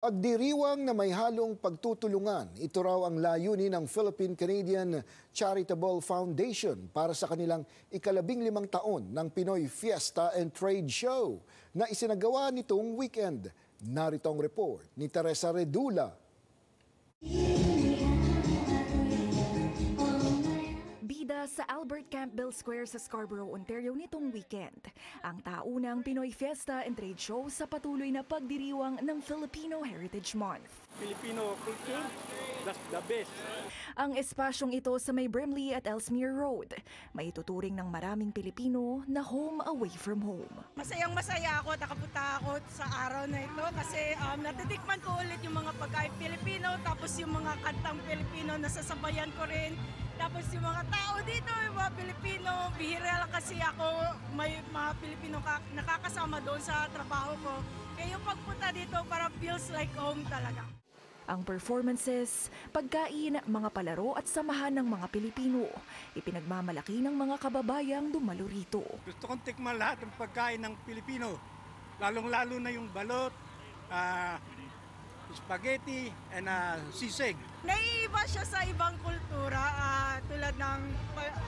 Pagdiriwang na may halong pagtutulungan, ito raw ang layunin ng Philippine-Canadian Charitable Foundation para sa kanilang ika-15 taon ng Pinoy Fiesta and Trade Show na isinagawa nitong weekend. Narito ang report ni Teresa Redula. Bida sa Albert Campbell Square sa Scarborough, Ontario nitong weekend, ang taunang Pinoy Fiesta and Trade Show sa patuloy na pagdiriwang ng Filipino Heritage Month. Filipino culture, that's the best. Ang espasyong ito sa may Brimley at Ellesmere Road, may tuturing ng maraming Pilipino na home away from home. Masayang-masaya ako at nakapunta ako sa araw na ito kasi natitikman ko ulit yung mga pagkain Pilipino, tapos yung mga kantang Pilipino nasasabayan ko rin. Tapos yung mga tao dito, yung mga Pilipino, bihira lang kasi ako, may mga Pilipino nakakasama doon sa trabaho ko. Kaya yung pagpunta dito para feels like home talaga. Ang performances, pagkain, mga palaro at samahan ng mga Pilipino, ipinagmamalaki ng mga kababayang dumalo rito. Gusto kong tikman lahat ng pagkain ng Pilipino, lalong-lalo na yung balot, spaghetti and sisig. Naiiba siya sa ibang kultura tulad ng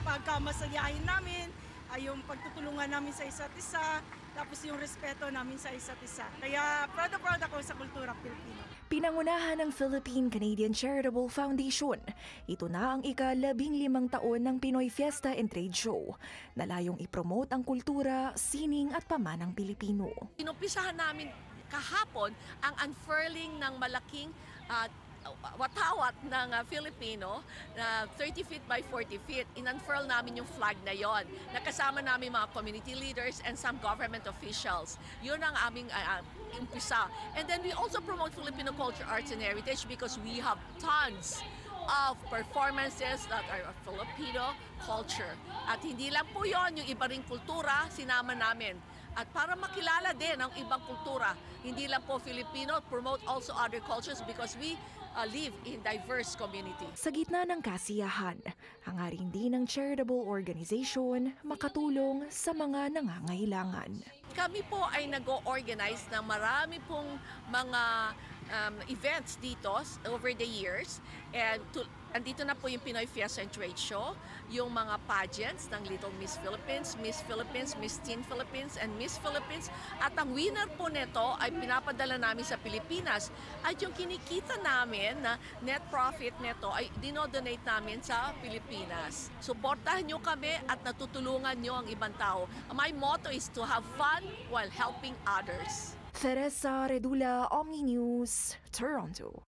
pagkamasayahin namin, yung pagtutulungan namin sa isa't isa, tapos yung respeto namin sa isa't isa. Kaya proud ako sa kultura Pilipino. Pinangunahan ng Philippine-Canadian Charitable Foundation, ito na ang ika-15 taon ng Pinoy Fiesta and Trade Show, na layong ipromote ang kultura, sining at pamanang Pilipino. Inumpisahan namin kahapon ang unfurling ng malaking watawat ng Filipino na 30 feet by 40 feet. In-unfurl namin yung flag na yon. Nakasama namin mga community leaders and some government officials. Yun ang aming umpisa. And then we also promote Filipino culture, arts, and heritage because we have tons of performances that are Filipino culture. At hindi lang po yon, yung iba ring kultura, sinama namin. At para makilala din ang ibang kultura, hindi lang po Filipino, promote also other cultures because we live in diverse community. Sa gitna ng kasiyahan, hangarin din ng charitable organization makatulong sa mga nangangailangan. Kami po ay nag-organize ng marami pong mga events dito over the years. And andito na po yung Pinoy Fiesta and Trade Show, yung mga pageants ng Little Miss Philippines, Miss Teen Philippines, and Miss Philippines. At ang winner po nito ay pinapadala namin sa Pilipinas. At yung kinikita namin na net profit nito ay dinodonate namin sa Pilipinas. Suportahan nyo kami at natutulungan nyo ang ibang tao. My motto is to have fun while helping others. Teresa Redula, Omni News, Toronto.